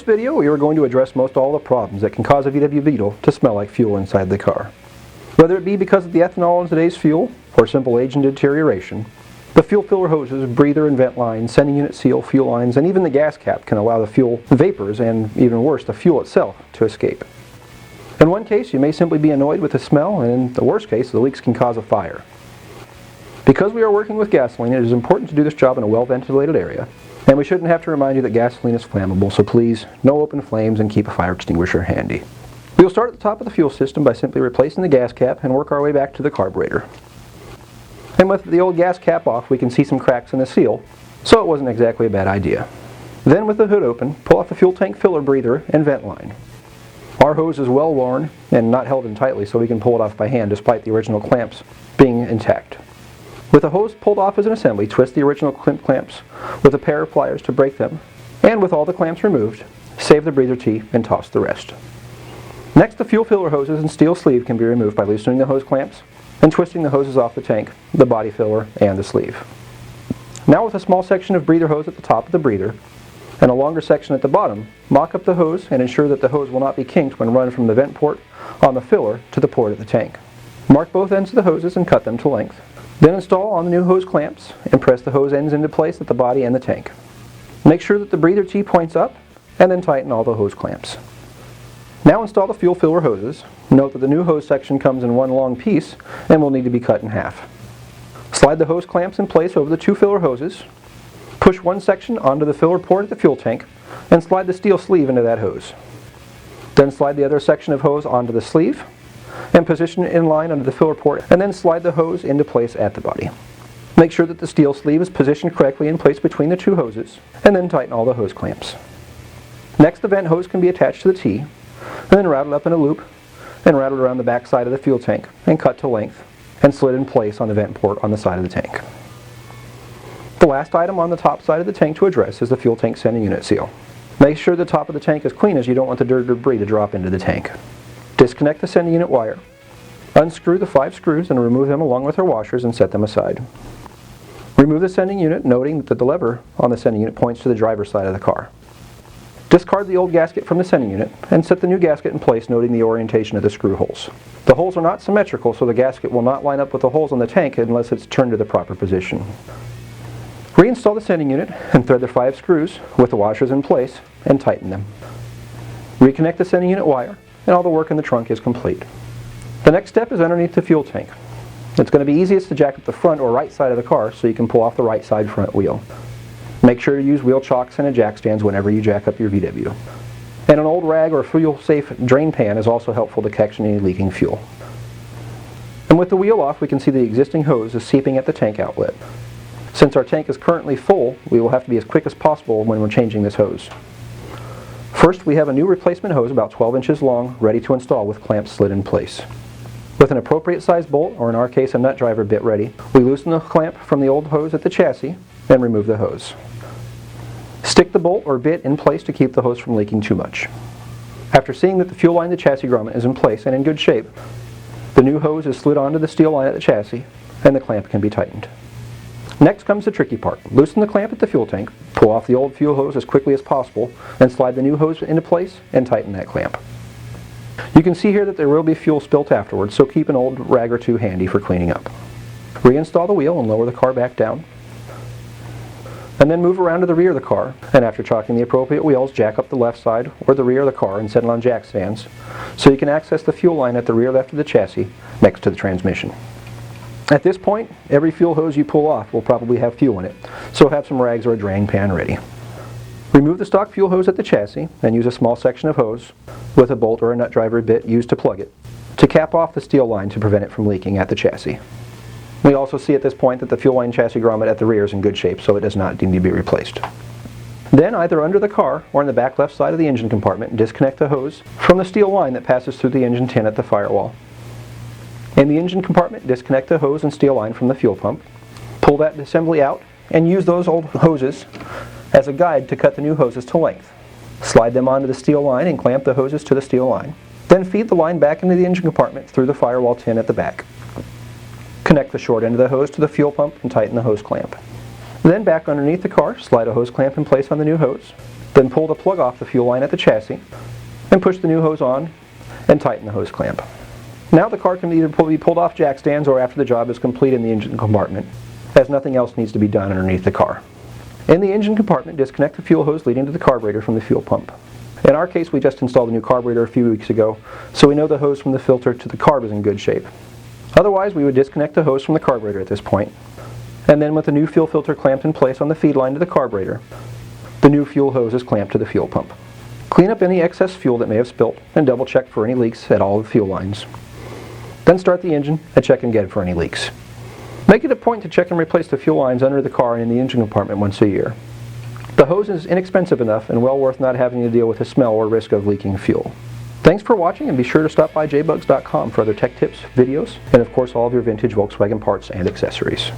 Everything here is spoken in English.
video, we are going to address most all the problems that can cause a VW Beetle to smell like fuel inside the car. Whether it be because of the ethanol in today's fuel, or simple age and deterioration, the fuel filler hoses, breather and vent lines, sending unit seal, fuel lines, and even the gas cap can allow the fuel vapors, and even worse, the fuel itself, to escape. In one case, you may simply be annoyed with the smell, and in the worst case, the leaks can cause a fire. Because we are working with gasoline, it is important to do this job in a well-ventilated area. And we shouldn't have to remind you that gasoline is flammable, so please, no open flames and keep a fire extinguisher handy. We will start at the top of the fuel system by simply replacing the gas cap and work our way back to the carburetor. And with the old gas cap off, we can see some cracks in the seal, so it wasn't exactly a bad idea. Then with the hood open, pull off the fuel tank filler breather and vent line. Our hose is well worn and not held in tightly, so we can pull it off by hand despite the original clamps being intact. With the hose pulled off as an assembly, twist the original clamps with a pair of pliers to break them, and with all the clamps removed, save the breather tee and toss the rest. Next, the fuel filler hoses and steel sleeve can be removed by loosening the hose clamps and twisting the hoses off the tank, the body filler, and the sleeve. Now with a small section of breather hose at the top of the breather and a longer section at the bottom, mock up the hose and ensure that the hose will not be kinked when run from the vent port on the filler to the port of the tank. Mark both ends of the hoses and cut them to length. Then install on the new hose clamps and press the hose ends into place at the body and the tank. Make sure that the breather tee points up and then tighten all the hose clamps. Now install the fuel filler hoses. Note that the new hose section comes in one long piece and will need to be cut in half. Slide the hose clamps in place over the two filler hoses. Push one section onto the filler port at the fuel tank and slide the steel sleeve into that hose. Then slide the other section of hose onto the sleeve and position it in line under the filler port, and then slide the hose into place at the body. Make sure that the steel sleeve is positioned correctly in place between the two hoses, and then tighten all the hose clamps. Next, the vent hose can be attached to the tee, and then routed up in a loop, and routed around the back side of the fuel tank, and cut to length, and slid in place on the vent port on the side of the tank. The last item on the top side of the tank to address is the fuel tank sending unit seal. Make sure the top of the tank is clean, as you don't want the dirt or debris to drop into the tank. Disconnect the sending unit wire, unscrew the 5 screws and remove them along with their washers and set them aside. Remove the sending unit, noting that the lever on the sending unit points to the driver's side of the car. Discard the old gasket from the sending unit and set the new gasket in place, noting the orientation of the screw holes. The holes are not symmetrical, so the gasket will not line up with the holes on the tank unless it's turned to the proper position. Reinstall the sending unit and thread the 5 screws with the washers in place and tighten them. Reconnect the sending unit wire, and all the work in the trunk is complete. The next step is underneath the fuel tank. It's going to be easiest to jack up the front or right side of the car so you can pull off the right side front wheel. Make sure to use wheel chocks and jack stands whenever you jack up your VW. And an old rag or fuel-safe drain pan is also helpful to catch any leaking fuel. And with the wheel off, we can see the existing hose is seeping at the tank outlet. Since our tank is currently full, we will have to be as quick as possible when we're changing this hose. First, we have a new replacement hose about 12 inches long, ready to install with clamps slid in place. With an appropriate size bolt, or in our case a nut driver bit ready, we loosen the clamp from the old hose at the chassis and remove the hose. Stick the bolt or bit in place to keep the hose from leaking too much. After seeing that the fuel line to chassis grommet is in place and in good shape, the new hose is slid onto the steel line at the chassis and the clamp can be tightened. Next comes the tricky part. Loosen the clamp at the fuel tank, pull off the old fuel hose as quickly as possible, and slide the new hose into place and tighten that clamp. You can see here that there will be fuel spilt afterwards, so keep an old rag or two handy for cleaning up. Reinstall the wheel and lower the car back down. And then move around to the rear of the car, and after chalking the appropriate wheels, jack up the left side or the rear of the car and set it on jack stands, so you can access the fuel line at the rear left of the chassis next to the transmission. At this point, every fuel hose you pull off will probably have fuel in it, so have some rags or a drain pan ready. Remove the stock fuel hose at the chassis and use a small section of hose with a bolt or a nut driver bit used to plug it to cap off the steel line to prevent it from leaking at the chassis. We also see at this point that the fuel line chassis grommet at the rear is in good shape, so it does not need to be replaced. Then, either under the car or in the back left side of the engine compartment, disconnect the hose from the steel line that passes through the engine tin at the firewall. In the engine compartment, disconnect the hose and steel line from the fuel pump. Pull that assembly out and use those old hoses as a guide to cut the new hoses to length. Slide them onto the steel line and clamp the hoses to the steel line. Then feed the line back into the engine compartment through the firewall tin at the back. Connect the short end of the hose to the fuel pump and tighten the hose clamp. Then back underneath the car, slide a hose clamp in place on the new hose. Then pull the plug off the fuel line at the chassis and push the new hose on and tighten the hose clamp. Now the car can either be pulled off jack stands or after the job is complete in the engine compartment, as nothing else needs to be done underneath the car. In the engine compartment, disconnect the fuel hose leading to the carburetor from the fuel pump. In our case, we just installed a new carburetor a few weeks ago, so we know the hose from the filter to the carb is in good shape. Otherwise, we would disconnect the hose from the carburetor at this point, and then with the new fuel filter clamped in place on the feed line to the carburetor, the new fuel hose is clamped to the fuel pump. Clean up any excess fuel that may have spilt and double check for any leaks at all the fuel lines. Then start the engine and check again for any leaks. Make it a point to check and replace the fuel lines under the car and in the engine compartment once a year. The hose is inexpensive enough and well worth not having to deal with the smell or risk of leaking fuel. Thanks for watching, and be sure to stop by JBugs.com for other tech tips, videos, and of course all of your vintage Volkswagen parts and accessories.